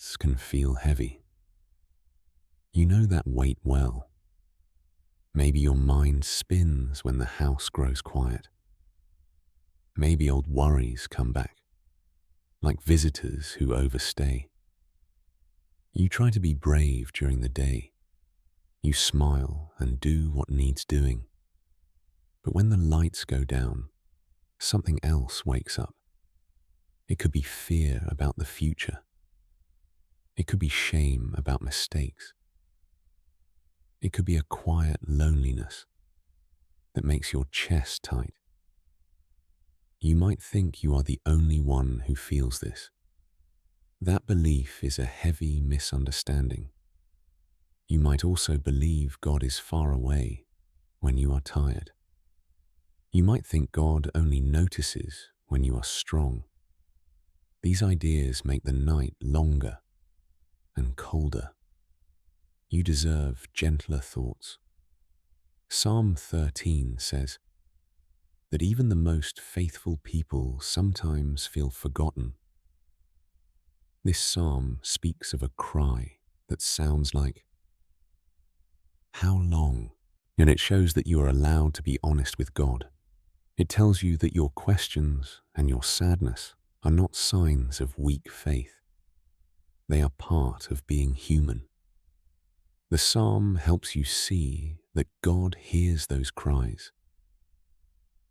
nights can feel heavy. You know that weight well. Maybe your mind spins when the house grows quiet. Maybe old worries come back, like visitors who overstay. You try to be brave during the day. You smile and do what needs doing. But when the lights go down, something else wakes up. It could be fear about the future. It could be shame about mistakes. It could be a quiet loneliness that makes your chest tight. You might think you are the only one who feels this. That belief is a heavy misunderstanding. You might also believe God is far away when you are tired. You might think God only notices when you are strong. These ideas make the night longer and colder. You deserve gentler thoughts. Psalm 13 says that even the most faithful people sometimes feel forgotten. This psalm speaks of a cry that sounds like, "How long?" And it shows that you are allowed to be honest with God. It tells you that your questions and your sadness are not signs of weak faith. They are part of being human. The psalm helps you see that God hears those cries.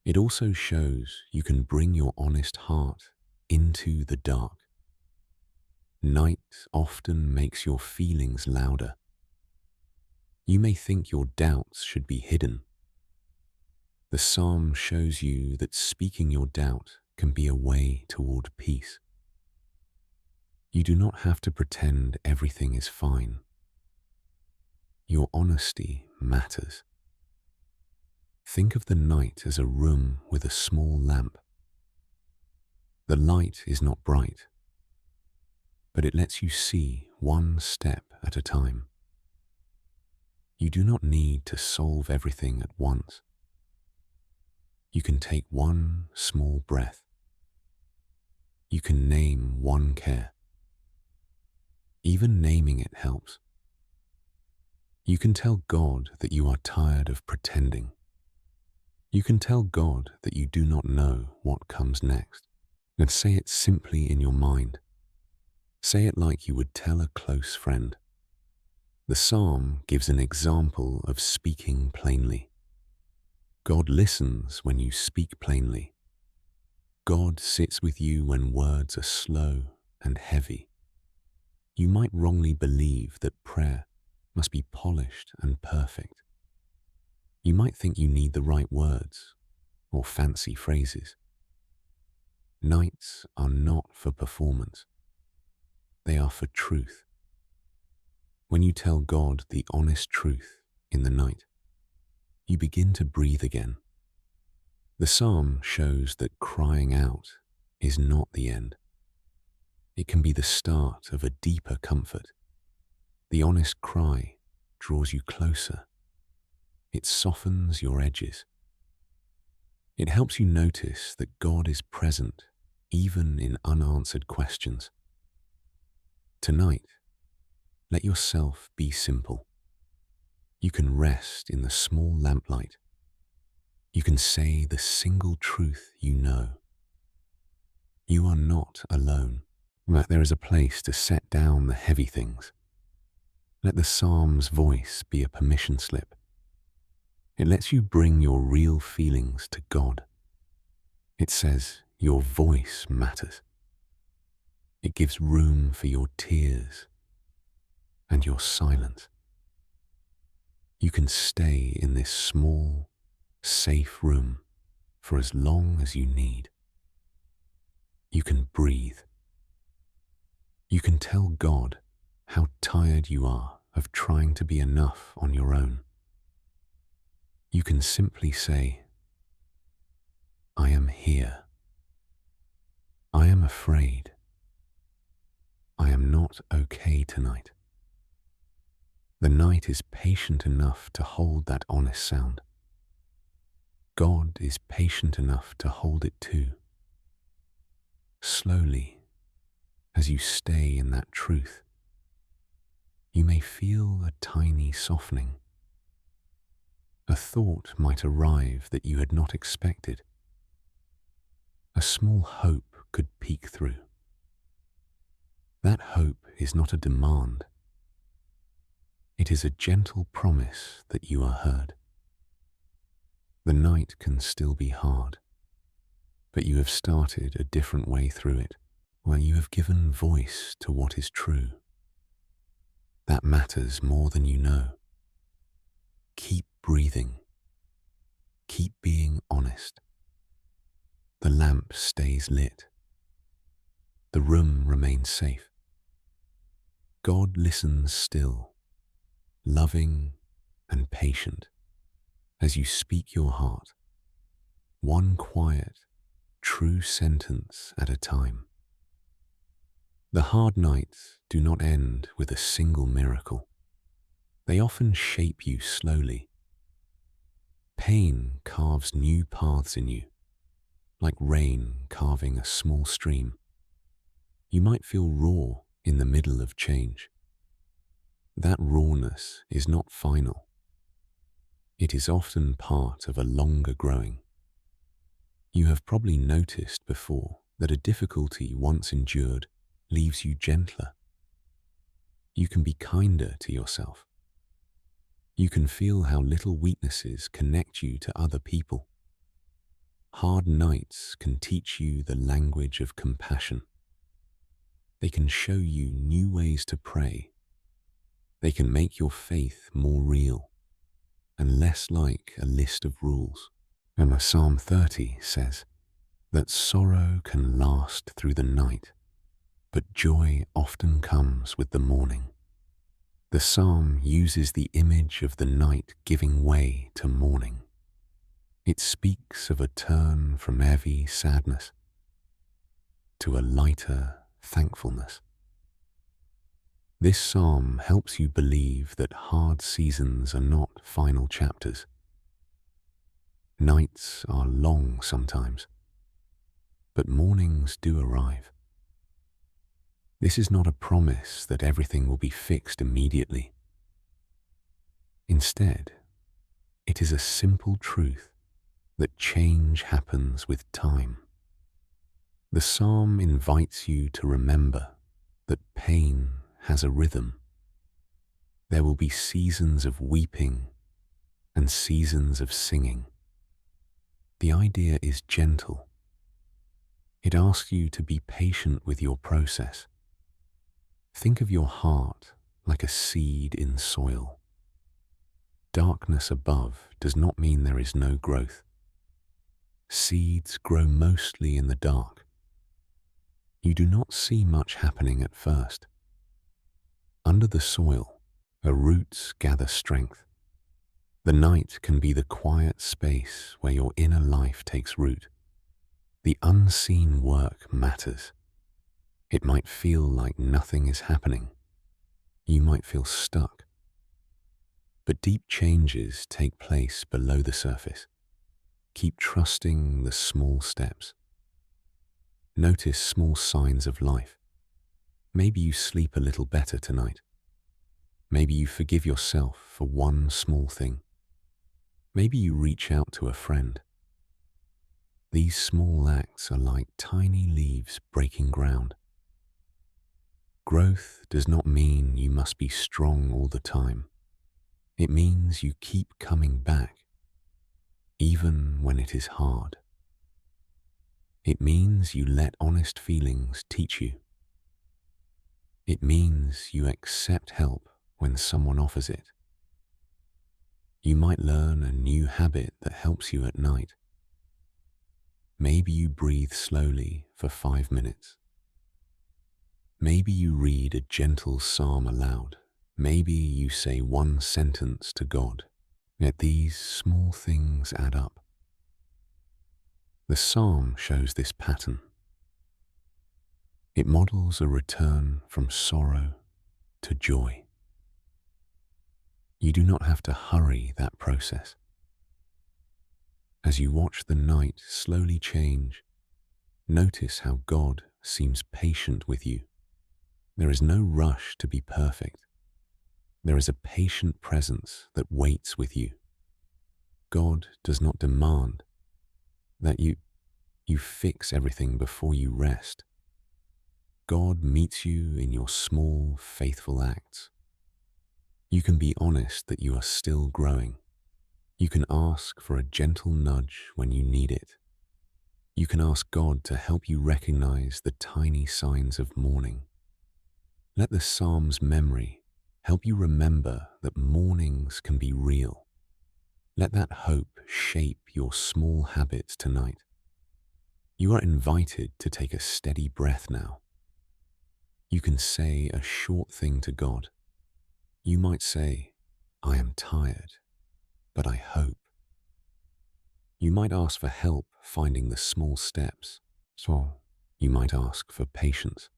It also shows you can bring your honest heart into the dark. Night often makes your feelings louder. You may think your doubts should be hidden. The psalm shows you that speaking your doubt can be a way toward peace. You do not have to pretend everything is fine. Your honesty matters. Think of the night as a room with a small lamp. The light is not bright, but it lets you see one step at a time. You do not need to solve everything at once. You can take one small breath. You can name one care. Even naming it helps. You can tell God that you are tired of pretending. You can tell God that you do not know what comes next. And say it simply in your mind. Say it like you would tell a close friend. The psalm gives an example of speaking plainly. God listens when you speak plainly. God sits with you when words are slow and heavy. You might wrongly believe that prayer must be polished and perfect. You might think you need the right words or fancy phrases. Nights are not for performance. They are for truth. When you tell God the honest truth in the night, you begin to breathe again. The psalm shows that crying out is not the end. It can be the start of a deeper comfort. The honest cry draws you closer. It softens your edges. It helps you notice that God is present even in unanswered questions. Tonight, let yourself be simple. You can rest in the small lamplight. You can say the single truth you know. You are not alone. That there is a place to set down the heavy things. Let the psalm's voice be a permission slip. It lets you bring your real feelings to God. It says your voice matters. It gives room for your tears and your silence. You can stay in this small, safe room for as long as you need. You can breathe. You can tell God how tired you are of trying to be enough on your own. You can simply say, "I am here. I am afraid. I am not okay tonight." The night is patient enough to hold that honest sound. God is patient enough to hold it too. Slowly, As you stay in that truth, you may feel a tiny softening. A thought might arrive that you had not expected. A small hope could peek through. That hope is not a demand. It is a gentle promise that you are heard. The night can still be hard, but you have started a different way through it, while you have given voice to what is true. That matters more than you know. Keep breathing. Keep being honest. The lamp stays lit. The room remains safe. God listens still, loving and patient, as you speak your heart, one quiet, true sentence at a time. The hard nights do not end with a single miracle. They often shape you slowly. Pain carves new paths in you, like rain carving a small stream. You might feel raw in the middle of change. That rawness is not final. It is often part of a longer growing. You have probably noticed before that a difficulty once endured leaves you gentler. You can be kinder to yourself. You can feel how little weaknesses connect you to other people. Hard nights can teach you the language of compassion. They can show you new ways to pray. They can make your faith more real and less like a list of rules. And Psalm 30 says that sorrow can last through the night, but joy often comes with the morning. The psalm uses the image of the night giving way to morning. It speaks of a turn from heavy sadness to a lighter thankfulness. This psalm helps you believe that hard seasons are not final chapters. Nights are long sometimes, but mornings do arrive. This is not a promise that everything will be fixed immediately. Instead, it is a simple truth that change happens with time. The psalm invites you to remember that pain has a rhythm. There will be seasons of weeping and seasons of singing. The idea is gentle. It asks you to be patient with your process. Think of your heart like a seed in soil. Darkness above does not mean there is no growth. Seeds grow mostly in the dark. You do not see much happening at first. Under the soil, the roots gather strength. The night can be the quiet space where your inner life takes root. The unseen work matters. It might feel like nothing is happening. You might feel stuck. But deep changes take place below the surface. Keep trusting the small steps. Notice small signs of life. Maybe you sleep a little better tonight. Maybe you forgive yourself for one small thing. Maybe you reach out to a friend. These small acts are like tiny leaves breaking ground. Growth does not mean you must be strong all the time. It means you keep coming back, even when it is hard. It means you let honest feelings teach you. It means you accept help when someone offers it. You might learn a new habit that helps you at night. Maybe you breathe slowly for 5 minutes. Maybe you read a gentle psalm aloud. Maybe you say one sentence to God. Yet these small things add up. The psalm shows this pattern. It models a return from sorrow to joy. You do not have to hurry that process. As you watch the night slowly change, notice how God seems patient with you. There is no rush to be perfect. There is a patient presence that waits with you. God does not demand that you fix everything before you rest. God meets you in your small, faithful acts. You can be honest that you are still growing. You can ask for a gentle nudge when you need it. You can ask God to help you recognize the tiny signs of morning. Let the Psalm's memory help you remember that mornings can be real. Let that hope shape your small habits tonight. You are invited to take a steady breath now. You can say a short thing to God. You might say, "I am tired, but I hope." You might ask for help finding the small steps. So you might ask for patience.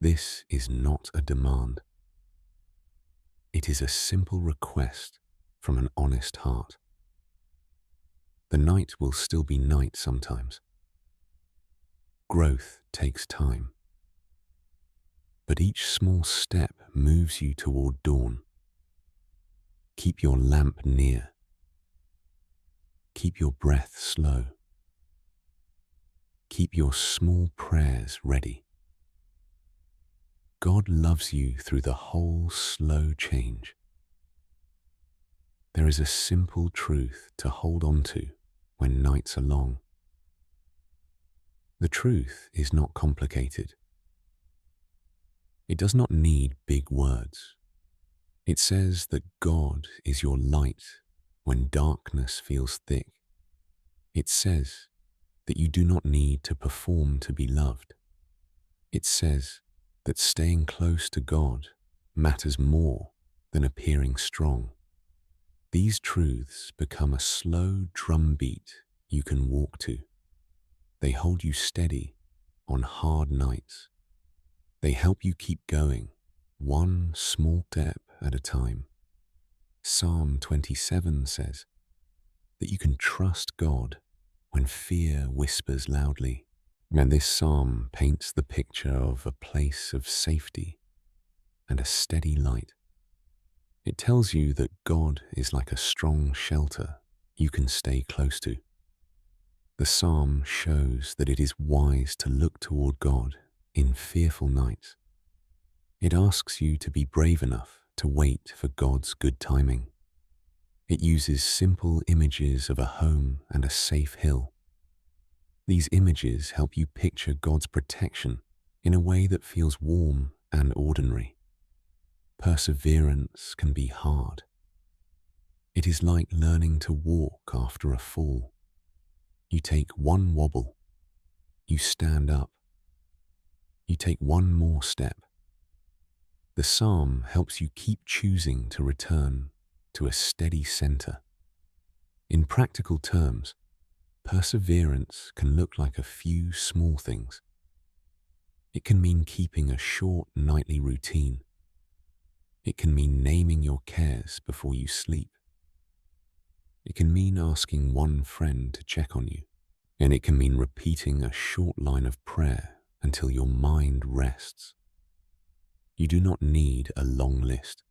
This is not a demand. It is a simple request from an honest heart. The night will still be night sometimes. Growth takes time. But each small step moves you toward dawn. Keep your lamp near. Keep your breath slow. Keep your small prayers ready. God loves you through the whole slow change. There is a simple truth to hold on to when nights are long. The truth is not complicated. It does not need big words. It says that God is your light when darkness feels thick. It says that you do not need to perform to be loved. It says that staying close to God matters more than appearing strong. These truths become a slow drumbeat you can walk to. They hold you steady on hard nights. They help you keep going, one small step at a time. Psalm 27 says that you can trust God when fear whispers loudly. And this psalm paints the picture of a place of safety and a steady light. It tells you that God is like a strong shelter you can stay close to. The psalm shows that it is wise to look toward God in fearful nights. It asks you to be brave enough to wait for God's good timing. It uses simple images of a home and a safe hill. These images help you picture God's protection in a way that feels warm and ordinary. Perseverance can be hard. It is like learning to walk after a fall. You take one wobble, you stand up, you take one more step. The psalm helps you keep choosing to return to a steady center. In practical terms, perseverance can look like a few small things. It can mean keeping a short nightly routine. It can mean naming your cares before you sleep. It can mean asking one friend to check on you. And it can mean repeating a short line of prayer until your mind rests. You do not need a long list.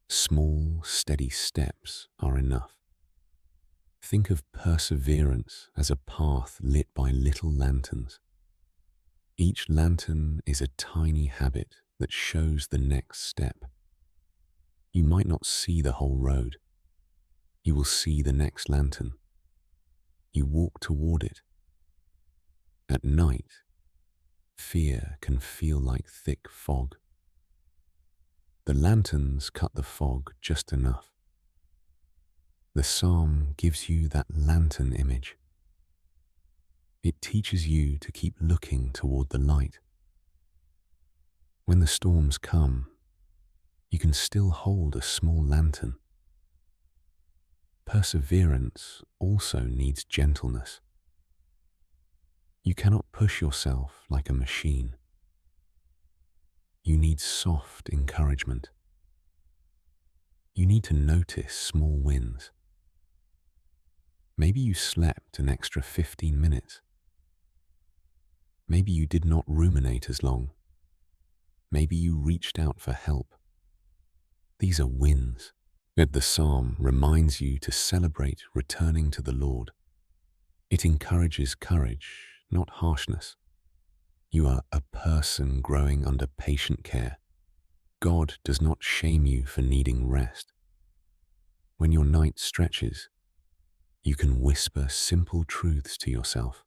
Small, steady steps are enough. Think of perseverance as a path lit by little lanterns. Each lantern is a tiny habit that shows the next step. You might not see the whole road. You will see the next lantern. You walk toward it. At night, fear can feel like thick fog. The lanterns cut the fog just enough. The psalm gives you that lantern image. It teaches you to keep looking toward the light. When the storms come, you can still hold a small lantern. Perseverance also needs gentleness. You cannot push yourself like a machine. You need soft encouragement. You need to notice small wins. Maybe you slept an extra 15 minutes. Maybe you did not ruminate as long. Maybe you reached out for help. These are wins. Yet the psalm reminds you to celebrate returning to the Lord. It encourages courage, not harshness. You are a person growing under patient care. God does not shame you for needing rest. When your night stretches, you can whisper simple truths to yourself.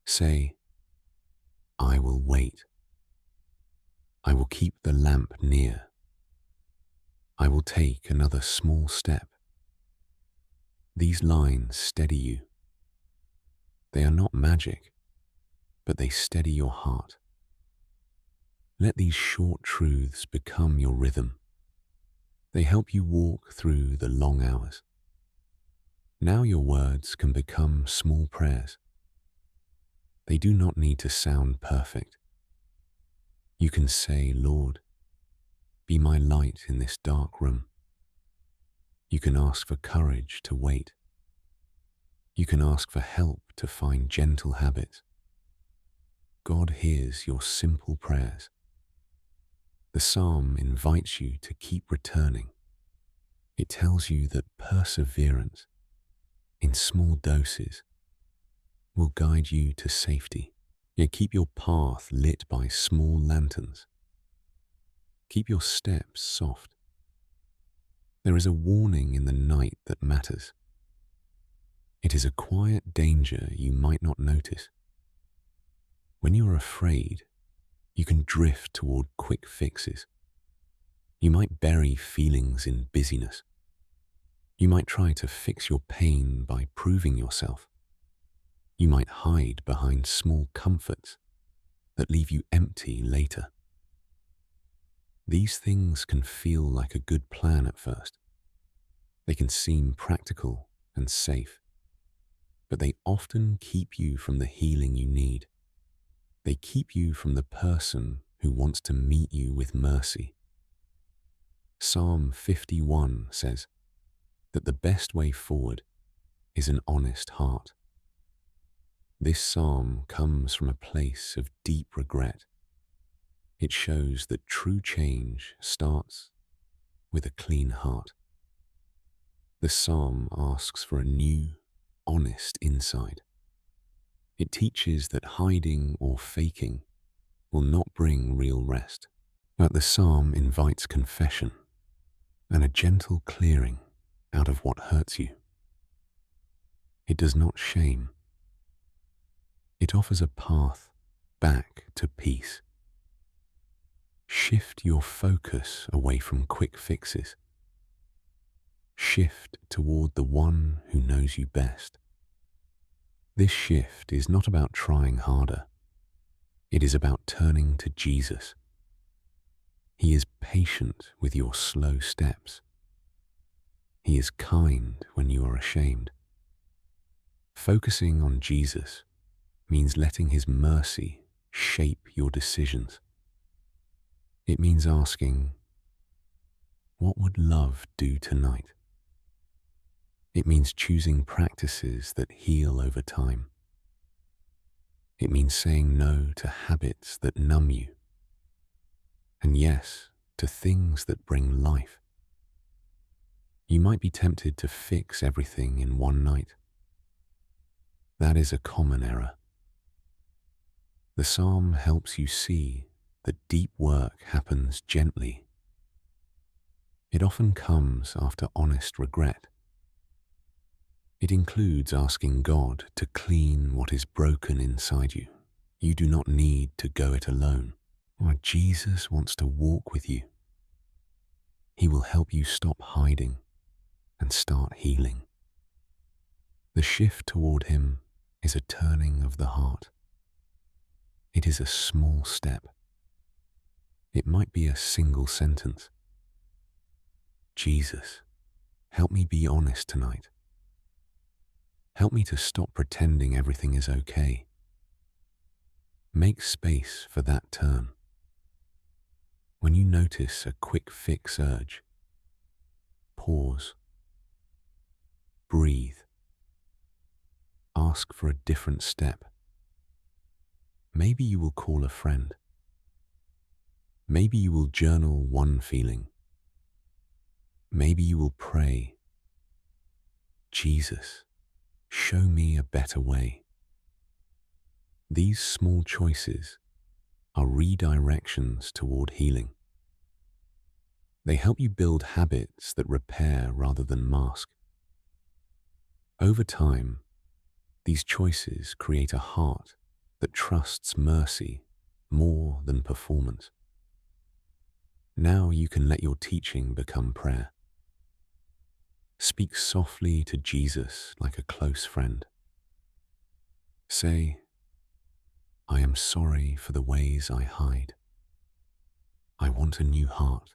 Say, I will wait. I will keep the lamp near. I will take another small step. These lines steady you. They are not magic, but they steady your heart. Let these short truths become your rhythm. They help you walk through the long hours. Now your words can become small prayers. They do not need to sound perfect. You can say, Lord, be my light in this dark room. You can ask for courage to wait. You can ask for help to find gentle habits. God hears your simple prayers. The psalm invites you to keep returning. It tells you that perseverance, in small doses, will guide you to safety. Yet keep your path lit by small lanterns. Keep your steps soft. There is a warning in the night that matters. It is a quiet danger you might not notice. When you are afraid, you can drift toward quick fixes. You might bury feelings in busyness. You might try to fix your pain by proving yourself. You might hide behind small comforts that leave you empty later. These things can feel like a good plan at first. They can seem practical and safe, but they often keep you from the healing you need. They keep you from the person who wants to meet you with mercy. Psalm 51 says that the best way forward is an honest heart. This psalm comes from a place of deep regret. It shows that true change starts with a clean heart. The psalm asks for a new, honest inside. It teaches that hiding or faking will not bring real rest. But the psalm invites confession and a gentle clearing out of what hurts you. It does not shame. It offers a path back to peace. Shift your focus away from quick fixes. Shift toward the one who knows you best. This shift is not about trying harder. It is about turning to Jesus. He is patient with your slow steps. He is kind when you are ashamed. Focusing on Jesus means letting His mercy shape your decisions. It means asking, what would love do tonight? It means choosing practices that heal over time. It means saying no to habits that numb you, and yes, to things that bring life. You might be tempted to fix everything in one night. That is a common error. The psalm helps you see that deep work happens gently. It often comes after honest regret. It includes asking God to clean what is broken inside you. You do not need to go it alone. Jesus wants to walk with you. He will help you stop hiding and start healing. The shift toward Him is a turning of the heart. It is a small step. It might be a single sentence. Jesus, help me be honest tonight. Help me to stop pretending everything is okay. Make space for that turn. When you notice a quick fix urge, pause, breathe, ask for a different step. Maybe you will call a friend. Maybe you will journal one feeling. Maybe you will pray, Jesus, show me a better way. These small choices are redirections toward healing. They help you build habits that repair rather than mask. Over time, these choices create a heart that trusts mercy more than performance. Now you can let your teaching become prayer. Speak softly to Jesus like a close friend. Say, I am sorry for the ways I hide. I want a new heart,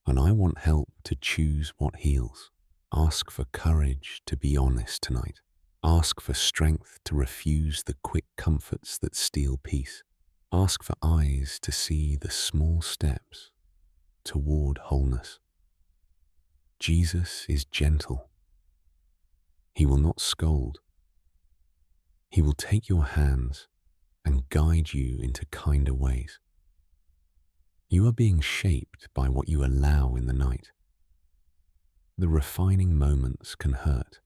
and I want help to choose what heals. Ask for courage to be honest tonight. Ask for strength to refuse the quick comforts that steal peace. Ask for eyes to see the small steps toward wholeness. Jesus is gentle. He will not scold. He will take your hands and guide you into kinder ways. You are being shaped by what you allow in the night. The refining moments can hurt,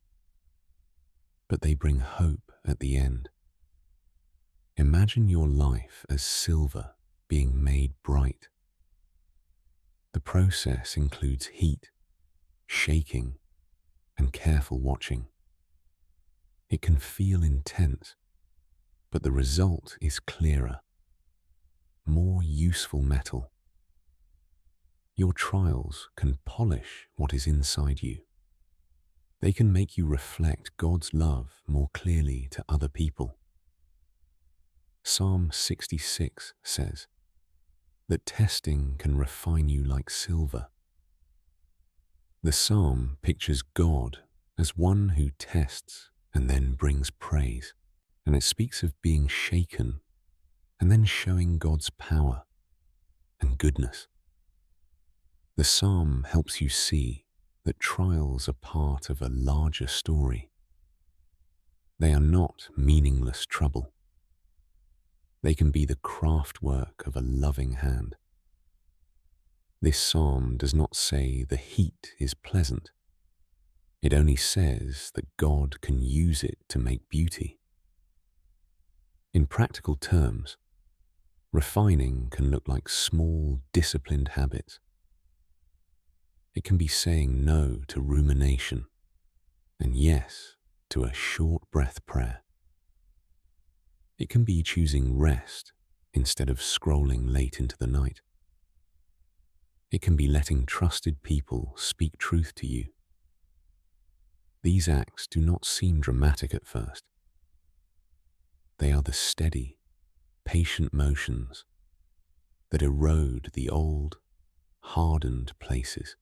but they bring hope at the end. Imagine your life as silver being made bright. The process includes heat, shaking, and careful watching. It can feel intense, but the result is clearer, more useful metal. Your trials can polish what is inside you. They can make you reflect God's love more clearly to other people. Psalm 66 says that testing can refine you like silver. The psalm pictures God as one who tests and then brings praise, and it speaks of being shaken and then showing God's power and goodness. The psalm helps you see that trials are part of a larger story. They are not meaningless trouble. They can be the craft work of a loving hand. This psalm does not say the heat is pleasant. It only says that God can use it to make beauty. In practical terms, refining can look like small, disciplined habits. It can be saying no to rumination and yes to a short breath prayer. It can be choosing rest instead of scrolling late into the night. It can be letting trusted people speak truth to you. These acts do not seem dramatic at first. They are the steady, patient motions that erode the old, hardened places.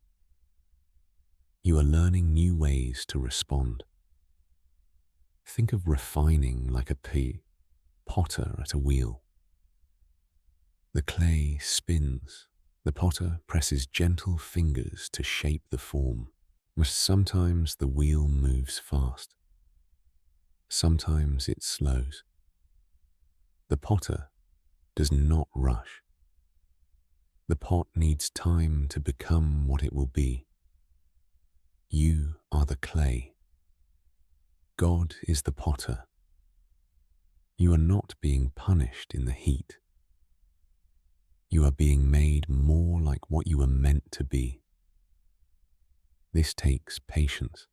You are learning new ways to respond. Think of refining like a potter at a wheel. The clay spins. The potter presses gentle fingers to shape the form, but sometimes the wheel moves fast. Sometimes it slows. The potter does not rush. The pot needs time to become what it will be. You are the clay. God is the potter. You are not being punished in the heat. You are being made more like what you were meant to be. This takes patience.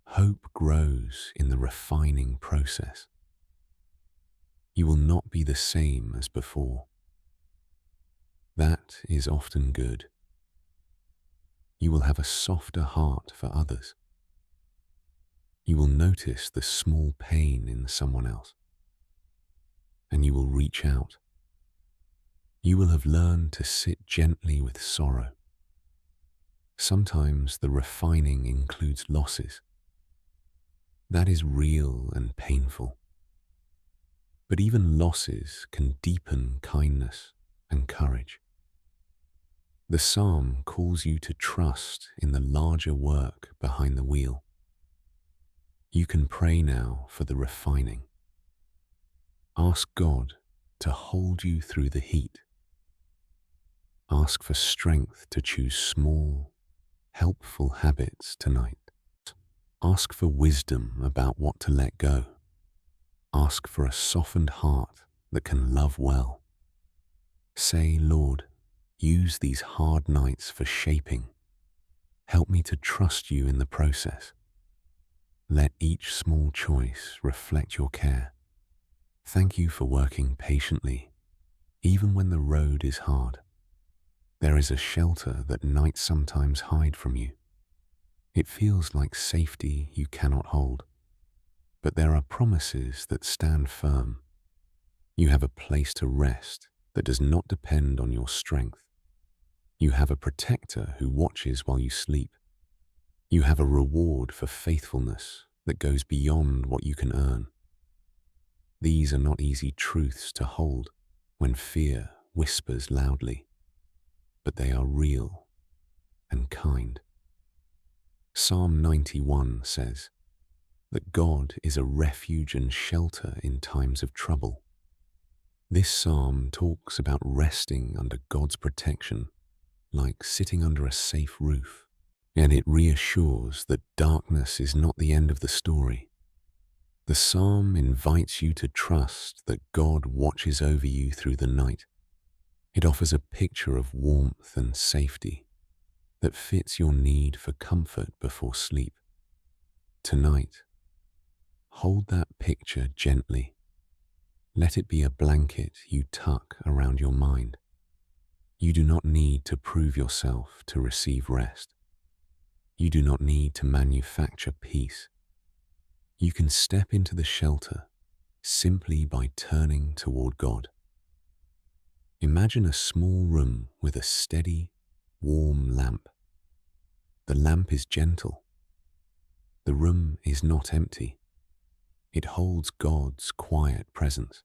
Hope grows in the refining process. You will not be the same as before. That is often good. You will have a softer heart for others. You will notice the small pain in someone else, and you will reach out. You will have learned to sit gently with sorrow. Sometimes the refining includes losses. That is real and painful. But even losses can deepen kindness and courage. The psalm calls you to trust in the larger work behind the wheel. You can pray now for the refining. Ask God to hold you through the heat. Ask for strength to choose small, helpful habits tonight. Ask for wisdom about what to let go. Ask for a softened heart that can love well. Say, Lord, use these hard nights for shaping. Help me to trust you in the process. Let each small choice reflect your care. Thank you for working patiently, even when the road is hard. There is a shelter that nights sometimes hide from you. It feels like safety you cannot hold, but there are promises that stand firm. You have a place to rest that does not depend on your strength. You have a protector who watches while you sleep. You have a reward for faithfulness that goes beyond what you can earn. These are not easy truths to hold when fear whispers loudly, but they are real and kind. Psalm 91 says that God is a refuge and shelter in times of trouble. This psalm talks about resting under God's protection, like sitting under a safe roof, and it reassures that darkness is not the end of the story. The psalm invites you to trust that God watches over you through the night. It offers a picture of warmth and safety that fits your need for comfort before sleep. Tonight, hold that picture gently. Let it be a blanket you tuck around your mind. You do not need to prove yourself to receive rest. You do not need to manufacture peace. You can step into the shelter simply by turning toward God. Imagine a small room with a steady, warm lamp. The lamp is gentle. The room is not empty. It holds God's quiet presence.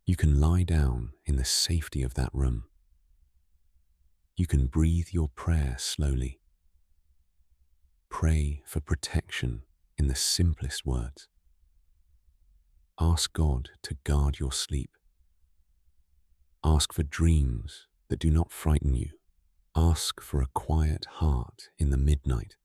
You can lie down in the safety of that room. You can breathe your prayer slowly. Pray for protection in the simplest words. Ask God to guard your sleep. Ask for dreams that do not frighten you. Ask for a quiet heart in the midnight.